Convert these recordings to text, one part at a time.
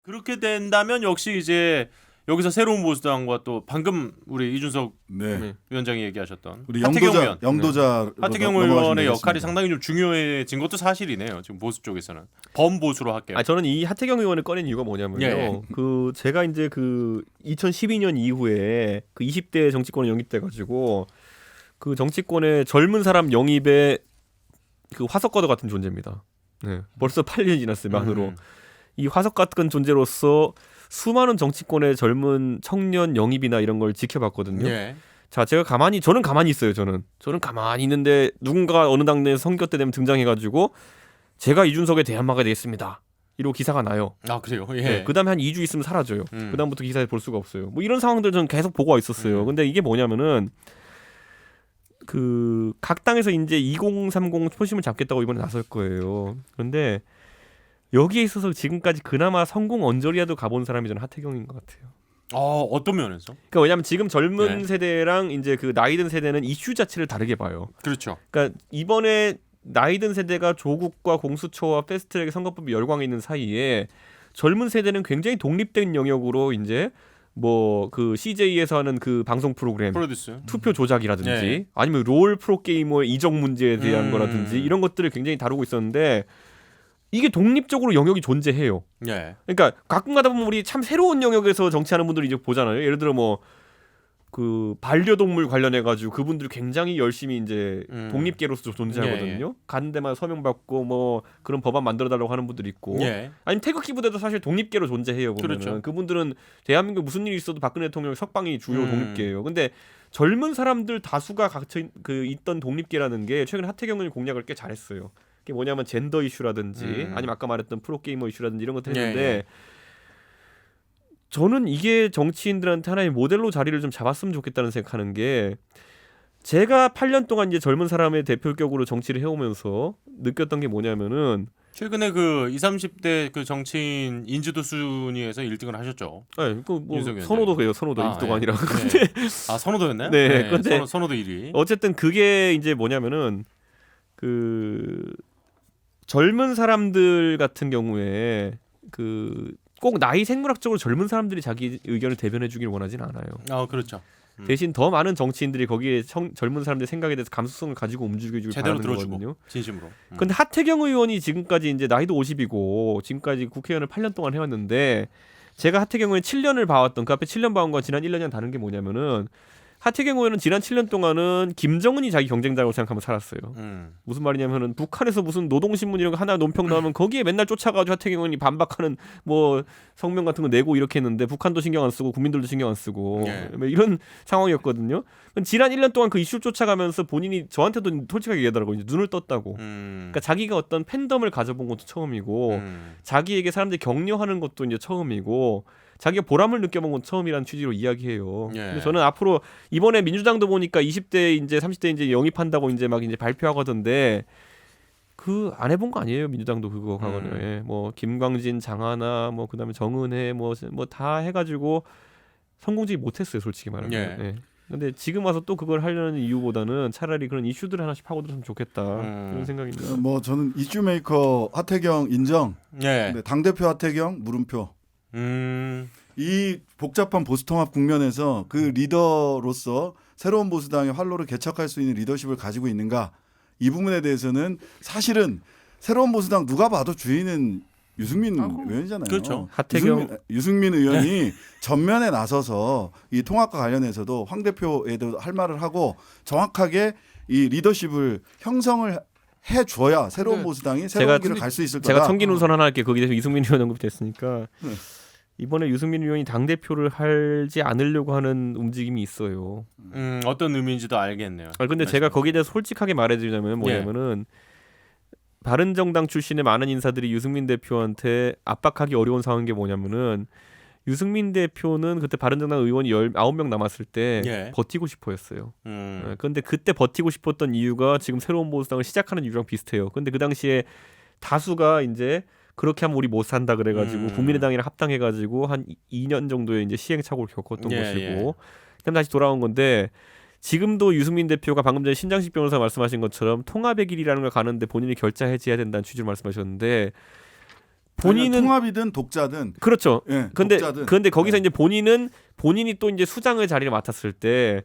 그렇게 된다면 역시 이제 여기서 새로운 보수당과 또 방금 우리 이준석 위원장이 얘기하셨던 우리 하태경 영도자 하태경 의원의 역할이 상당히 좀 중요해진 것도 사실이네요. 지금 보수 쪽에서는 범보수로 할게요. 저는 이 하태경 의원을 꺼낸 이유가 뭐냐면요. 그 제가 이제 그 2012년 이후에 그 20대 정치권에 영입돼 가지고 그 정치권의 젊은 사람 영입에 그 화석과도 같은 존재입니다. 네. 벌써 8년이 지났어요. 만으로. 이 화석 같은 존재로서 수많은 정치권의 젊은 청년 영입이나 이런 걸 지켜봤거든요. 자, 저는 가만히 있어요. 저는 가만히 있는데 누군가 어느 당내 선거 때 되면 등장해가지고 제가 이준석의 대안마가 되겠습니다. 이러고 기사가 나요. 아, 그래요? 예. 네, 그다음에 한 2주 있으면 사라져요. 그다음부터 기사에 볼 수가 없어요. 뭐 이런 상황들 저는 계속 보고 있었어요. 근데 이게 뭐냐면은 그 각 당에서 이제 2030 표심을 잡겠다고 이번에 나설 거예요. 그런데 여기에 있어서 지금까지 그나마 성공 언저리라도 가본 사람이 저는 하태경인 것 같아요. 어떤 면에서? 그러니까 왜냐하면 지금 젊은 세대랑 이제 그 나이든 세대는 이슈 자체를 다르게 봐요. 그렇죠. 그러니까 이번에 나이든 세대가 조국과 공수처와 패스트트랙 선거법이 열광해 있는 사이에 젊은 세대는 굉장히 독립된 영역으로 이제 뭐 그 CJ에서 하는 그 방송 프로그램 프로듀스 투표 조작이라든지 아니면 롤 프로게이머의 이적 문제에 대한 거라든지 이런 것들을 굉장히 다루고 있었는데 이게 독립적으로 영역이 존재해요. 그러니까 가끔가다 보면 우리 참 새로운 영역에서 정치하는 분들이 이제 보잖아요. 예를 들어 뭐 그 반려동물 관련해 가지고 그분들이 굉장히 열심히 이제 독립계로서 존재하거든요. 가는 데만 서명 받고 뭐 그런 법안 만들어 달라고 하는 분들이 있고 아니면 태극기 부대도 사실 독립계로 존재해요. 보면은 그렇죠. 그분들은 대한민국 무슨 일이 있어도 박근혜 대통령 석방이 주요 독립계예요. 근데 젊은 사람들 다수가 갇혀 있던 독립계라는 게 최근에 하태경 의원이 공략을 꽤 잘했어요. 그게 뭐냐면 젠더 이슈라든지 아니면 아까 말했던 프로게이머 이슈라든지 이런 것들 했는데 저는 이게 정치인들한테 하나의 모델로 자리를 좀 잡았으면 좋겠다는 생각하는 게 제가 8년 동안 이제 젊은 사람의 대표격으로 정치를 해오면서 느꼈던 게 뭐냐면은 최근에 그 20, 30대 그 정치인 인지도 순위에서 1등을 하셨죠. 네, 그뭐 선호도 그래요. 선호도 1등가 아니라. 근데 선호도였나요? 네, 근데 선호도 1위. 어쨌든 그게 이제 뭐냐면은 그 젊은 사람들 같은 경우에 그 꼭 나이 생물학적으로 젊은 사람들이 자기 의견을 대변해 주길 원하진 않아요. 그렇죠. 대신 더 많은 정치인들이 거기에 젊은 사람들의 생각에 대해서 감수성을 가지고 움직여주길 바라는 거거든요. 진심으로. 근데 하태경 의원이 지금까지 이제 나이도 50이고 지금까지 국회의원을 8년 동안 해왔는데 제가 하태경 의원 7년을 봐왔던 그 앞에 7년 봐온 건 지난 1년이랑 다른 게 뭐냐면은 하태경 의원은 지난 7년 동안은 김정은이 자기 경쟁자라고 생각하면 살았어요. 무슨 말이냐면은 북한에서 무슨 노동신문 이런 거 하나 논평 나오면 거기에 맨날 쫓아가지고 하태경 의원이 반박하는 뭐 성명 같은 거 내고 이렇게 했는데 북한도 신경 안 쓰고 국민들도 신경 안 쓰고 이런 상황이었거든요. 지난 1년 동안 그 이슈를 쫓아가면서 본인이 저한테도 솔직하게 얘기하더라고요. 이제 눈을 떴다고. 그러니까 자기가 어떤 팬덤을 가져본 것도 처음이고 자기에게 사람들이 격려하는 것도 이제 처음이고 자기가 보람을 느껴본 건 처음이라는 취지로 이야기해요. 근데 저는 앞으로 이번에 민주당도 보니까 20대 이제 30대 이제 영입한다고 이제 막 이제 발표하거든데 그 안 해본 거 아니에요? 민주당도 그거 과거에 뭐 김광진, 장하나 뭐 그다음에 정은혜 뭐 다 해가지고 성공적이 못했어요, 솔직히 말하면. 근데 지금 와서 또 그걸 하려는 이유보다는 차라리 그런 이슈들을 하나씩 파고들었으면 좋겠다 그런 생각입니다. 뭐 저는 이슈 메이커 하태경 인정. 근데 당 대표 하태경 물음표. 이 복잡한 보수통합 국면에서 그 리더로서 새로운 보수당의 활로를 개척할 수 있는 리더십을 가지고 있는가 이 부분에 대해서는 사실은 새로운 보수당 누가 봐도 주인은 유승민 의원이잖아요. 그렇죠. 유승민 의원이 전면에 나서서 이 통합과 관련해서도 황 대표에도 할 말을 하고 정확하게 이 리더십을 형성을 해줘야 새로운 보수당이 새로운 길을 갈 수 있을 거다. 제가 청기 우선 하나 할게요. 거기에 대해서 유승민 의원 언급이 됐으니까 이번에 유승민 의원이 당대표를 하지 않으려고 하는 움직임이 있어요. 어떤 의미인지도 알겠네요. 근데 제가 거기에 대해서 솔직하게 말해드리자면 뭐냐면은 바른정당 출신의 많은 인사들이 유승민 대표한테 압박하기 어려운 상황인 게 뭐냐면은 유승민 대표는 그때 바른정당 의원이 19명 남았을 때 버티고 싶어 했어요. 그런데 그때 버티고 싶었던 이유가 지금 새로운 보수당을 시작하는 이유랑 비슷해요. 근데 그 당시에 다수가 이제 그렇게 하면 우리 못 산다 그래가지고 국민의당이랑 합당해가지고 한 2년 정도의 이제 시행착오를 겪었던 것이고 그다음 다시 돌아온 건데 지금도 유승민 대표가 방금 전에 신장식 변호사 말씀하신 것처럼 통합의 길이라는 걸 가는데 본인이 결자 해지해야 된다는 취지로 말씀하셨는데 본인은 통합이든 독자든 그렇죠. 예, 근데 거기서 이제 본인이 또 이제 수장의 자리를 맡았을 때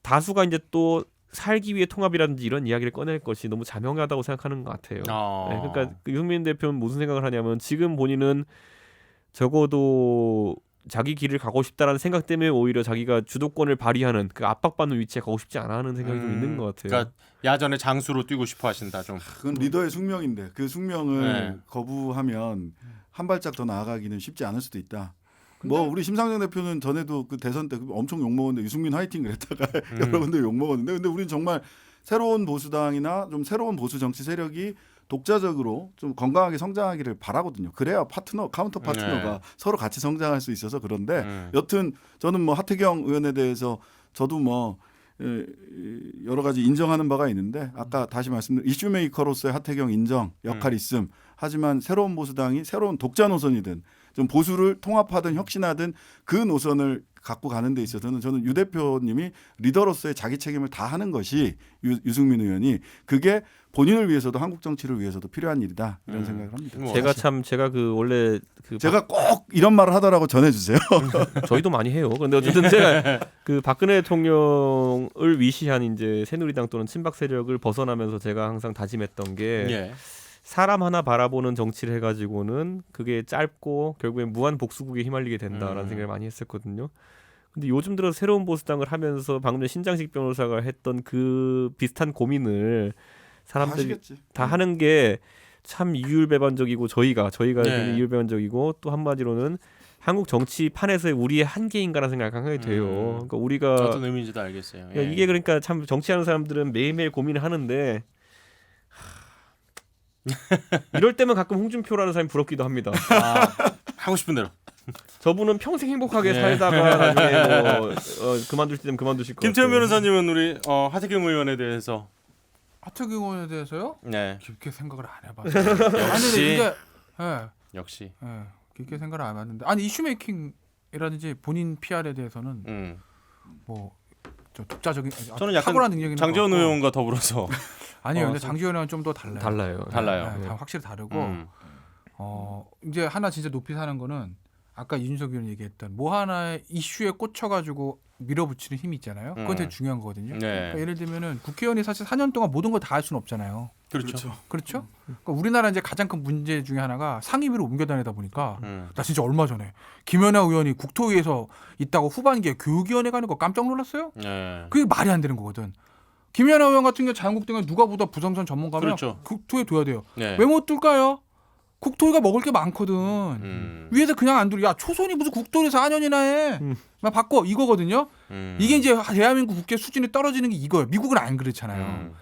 다수가 이제 또 살기 위해 통합이라든지 이런 이야기를 꺼낼 것이 너무 자명하다고 생각하는 것 같아요. 네, 그러니까 유승민 대표는 무슨 생각을 하냐면 지금 본인은 적어도 자기 길을 가고 싶다라는 생각 때문에 오히려 자기가 주도권을 발휘하는 그 압박받는 위치에 가고 싶지 않아 하는 생각이 좀 있는 것 같아요. 그러니까 야전의 장수로 뛰고 싶어 하신다 좀. 그건 리더의 숙명인데 그 숙명을 거부하면 한 발짝 더 나아가기는 쉽지 않을 수도 있다. 뭐 우리 심상정 대표는 전에도 그 대선 때 엄청 욕먹었는데 유승민 화이팅 그랬다가 여러분들 욕먹었는데 근데 우리는 정말 새로운 보수당이나 좀 새로운 보수 정치 세력이 독자적으로 좀 건강하게 성장하기를 바라거든요. 그래야 카운터 파트너가 서로 같이 성장할 수 있어서 그런데 여튼 저는 뭐 하태경 의원에 대해서 저도 뭐 여러 가지 인정하는 바가 있는데 아까 다시 말씀드린 이슈메이커로서의 하태경 인정 역할이 있음. 하지만 새로운 보수당이 새로운 독자 노선이든 좀 보수를 통합하든 혁신하든 그 노선을 갖고 가는 데 있어서는 저는 유 대표님이 리더로서의 자기 책임을 다하는 것이 유승민 의원이 그게 본인을 위해서도 한국 정치를 위해서도 필요한 일이다 이런 생각을 합니다. 제가 그 원래 제가 꼭 이런 말을 하더라고 전해주세요. 저희도 많이 해요. 그런데 어쨌든 제가 그 박근혜 대통령을 위시한 이제 새누리당 또는 친박 세력을 벗어나면서 제가 항상 다짐했던 게 사람 하나 바라보는 정치를 해가지고는 그게 짧고 결국엔 무한 복수국에 휘말리게 된다라는 생각을 많이 했었거든요. 근데 요즘 들어 새로운 보수당을 하면서 방금 전 신장식 변호사가 했던 그 비슷한 고민을 사람들이 다 하는 게 참 이율배반적이고 저희가 굉장히 이율배반적이고 또 한마디로는 한국 정치판에서의 우리의 한계인가라는 생각이 하게 돼요. 그러니까 우리가 어떤 의미인지도 알겠어요. 그러니까 이게 그러니까 참 정치하는 사람들은 매일매일 고민을 하는데 이럴 때면 가끔 홍준표라는 사람이 부럽기도 합니다. 하고 싶은 대로. 저분은 평생 행복하게 살다가 나중에 뭐 그만둘 때면 그만두실 것 같아요. 김태현 변호사님은 우리 하태경 의원에 대해서 하태경 의원에 대해서요? 네. 깊게 생각을 안 해봤어요. 역시. 깊게 생각을 안 해봤는데 아니 이슈메이킹이라든지 본인 PR에 대해서는 뭐 저 독자적인 저는 약간 탁월한 능력이 장재원 의원과 더불어서 아니요. 근데 장재원 의원은 좀 더 달라요. 달라요. 네, 확실히 다르고 이제 하나 진짜 높이 사는 거는 아까 이준석 의원이 얘기했던 뭐 하나의 이슈에 꽂혀가지고 밀어붙이는 힘이 있잖아요. 그건 되게 중요한 거거든요. 그러니까 예를 들면은 국회의원이 사실 4년 동안 모든 걸 다 할 수는 없잖아요. 그렇죠. 그러니까 우리나라 이제 가장 큰 문제 중에 하나가 상임위로 옮겨 다니다 보니까 나 진짜 얼마 전에 김연아 의원이 국토위에서 있다고 후반기에 교육위원회 가는 거 깜짝 놀랐어요. 그게 말이 안 되는 거거든. 김연아 의원 같은 경우 자유한국당에 누가 보다 부동산 전문가면 그렇죠. 국토위에 둬야 돼요. 왜 못 둘까요? 국토위가 먹을 게 많거든. 위에서 그냥 안 둘. 야 초선이 무슨 국토위에서 4년이나 해. 막 바꿔 이거거든요. 이게 이제 대한민국 국회 수준이 떨어지는 게 이거예요. 미국은 안 그렇잖아요.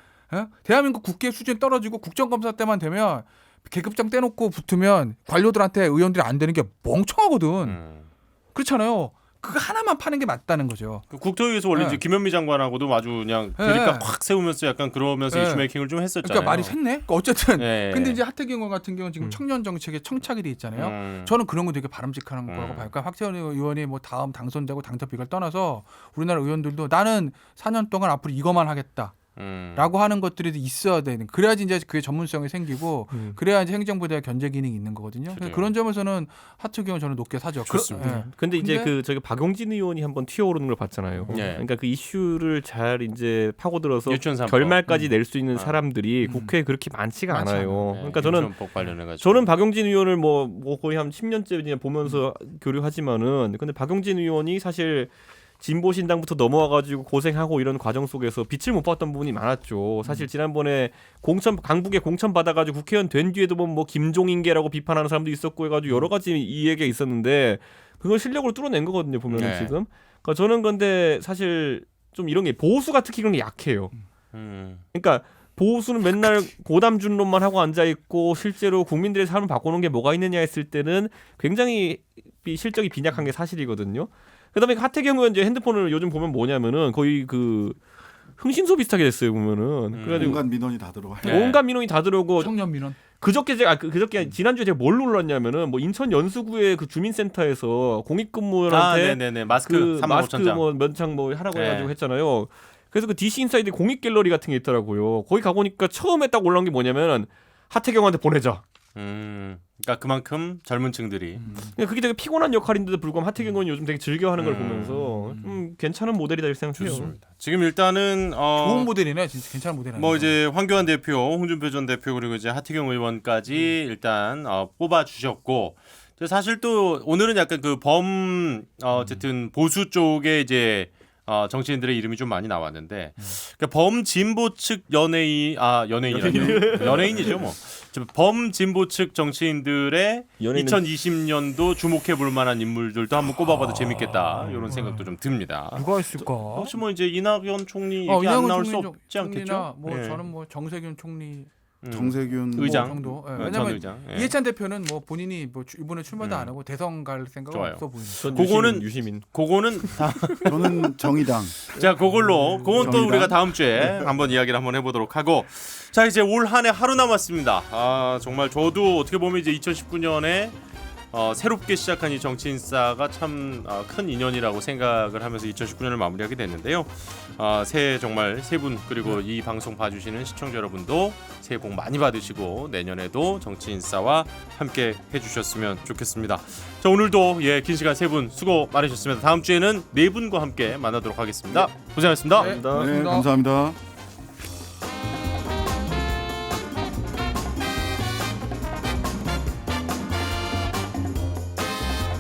대한민국 국회 수준이 떨어지고 국정감사 때만 되면 계급장 떼놓고 붙으면 관료들한테 의원들이 안 되는 게 멍청하거든. 그렇잖아요. 그거 하나만 파는 게 맞다는 거죠. 그 국토위에서 원래 이제 김현미 장관하고도 아주 그냥 대립각 확 세우면서 약간 그러면서 이슈메이킹을 좀 했었잖아요. 그러니까 말이 샜네. 그러니까 어쨌든 근데 이제 하태경 의원 같은 경우는 지금 청년 정책에 청착이 돼 있잖아요. 저는 그런 거 되게 바람직한 거라고 봐요. 그러니까 박태원 의원이 뭐 다음 당선되고 당협비를 떠나서 우리나라 의원들도 나는 4년 동안 앞으로 이거만 하겠다. 라고 하는 것들이 있어야 되는. 그래야지 이제 그게 전문성이 생기고 그래야 이제 행정부대의 견제 기능이 있는 거거든요. 그런 점에서는 하태경은 저는 높게 사죠. 그렇습니다. 근데 이제 그 저기 박용진 의원이 한번 튀어오르는 걸 봤잖아요. 그러니까 그 이슈를 잘 이제 파고들어서 결말까지 낼 수 있는 사람들이 국회에 그렇게 많지가 않아요. 그러니까 저는 박용진 의원을 뭐 거의 한 10년째 보면서 교류하지만은 근데 박용진 의원이 사실 진보 신당부터 넘어와가지고 고생하고 이런 과정 속에서 빛을 못 봤던 부분이 많았죠. 사실 지난번에 강북에 공천 받아가지고 국회의원 된 뒤에도 뭐 김종인계라고 비판하는 사람도 있었고 해가지고 여러 가지 이야기가 있었는데 그걸 실력으로 뚫어낸 거거든요. 보면은 지금. 그러니까 저는 그런데 사실 좀 이런 게 보수가 특히 그런 게 약해요. 그러니까 보수는 맨날 고담준론만 하고 앉아 있고 실제로 국민들의 삶을 바꾸는 게 뭐가 있느냐 했을 때는 굉장히 실적이 빈약한 게 사실이거든요. 그다음에 하태경 의원 이제 핸드폰을 요즘 보면 뭐냐면은 거의 그 흥신소 비슷하게 됐어요 보면은. 그래가지고 온갖 민원이 다 들어와요. 온갖 민원이 다 들어오고. 청년 민원. 그저께 지난주에 제가 뭘 놀랐냐면은 뭐 인천 연수구의 그 주민센터에서 공익근무원한테 마스크 뭐 면창 뭐 하라고 해가지고 했잖아요. 그래서 그 DC 인사이드 공익 갤러리 같은 게 있더라고요. 거기 가보니까 처음에 딱 올라온 게 뭐냐면 하태경한테 보내자. 그러니까 그만큼 젊은층들이 그게 되게 피곤한 역할인데도 불구하고 하태경 의원이 요즘 되게 즐겨하는 걸 보면서 좀 괜찮은 모델이다 이렇게 생각해요. 좋습니다. 지금 일단은 좋은 모델이네, 진짜 괜찮은 모델이네. 뭐 이제 황교안 대표, 홍준표 전 대표 그리고 이제 하태경 의원까지 일단 뽑아 주셨고 사실 또 오늘은 약간 그 어쨌든 보수 쪽에 이제 정치인들의 이름이 좀 많이 나왔는데 그러니까 범진보 측 연예인이죠 뭐 범진보 측 정치인들의 2020년도 주목해 볼 만한 인물들도 한번 꼽아봐도 재밌겠다 이런 생각도 좀 듭니다. 누가 있을까? 혹시 뭐 이제 이낙연 총리 얘기 안 나올 수 없지 않겠죠? 뭐 저는 뭐 정세균 총리. 정세균 의장 정도. 예. 전 왜냐면 의장. 이해찬 대표는 뭐 본인이 뭐 이번에 출마도 안 하고 대선 갈 생각은 좋아요. 없어 보이는. 그거는 유시민. 그거는 저는 정의당. 자, 그건 또 정의당. 우리가 다음 주에 한번 이야기를 한번 해보도록 하고 자 이제 올 한 해 하루 남았습니다. 정말 저도 어떻게 보면 이제 2019년에 새롭게 시작한 이 정치인사가 참 큰 인연이라고 생각을 하면서 2019년을 마무리하게 됐는데요. 새해 정말 세 분 그리고 이 방송 봐주시는 시청자 여러분도 새해 복 많이 받으시고 내년에도 정치인사와 함께 해주셨으면 좋겠습니다. 자 오늘도 긴 시간 세 분 수고 많으셨습니다. 다음 주에는 네 분과 함께 만나도록 하겠습니다. 고생하셨습니다. 네, 네, 감사합니다.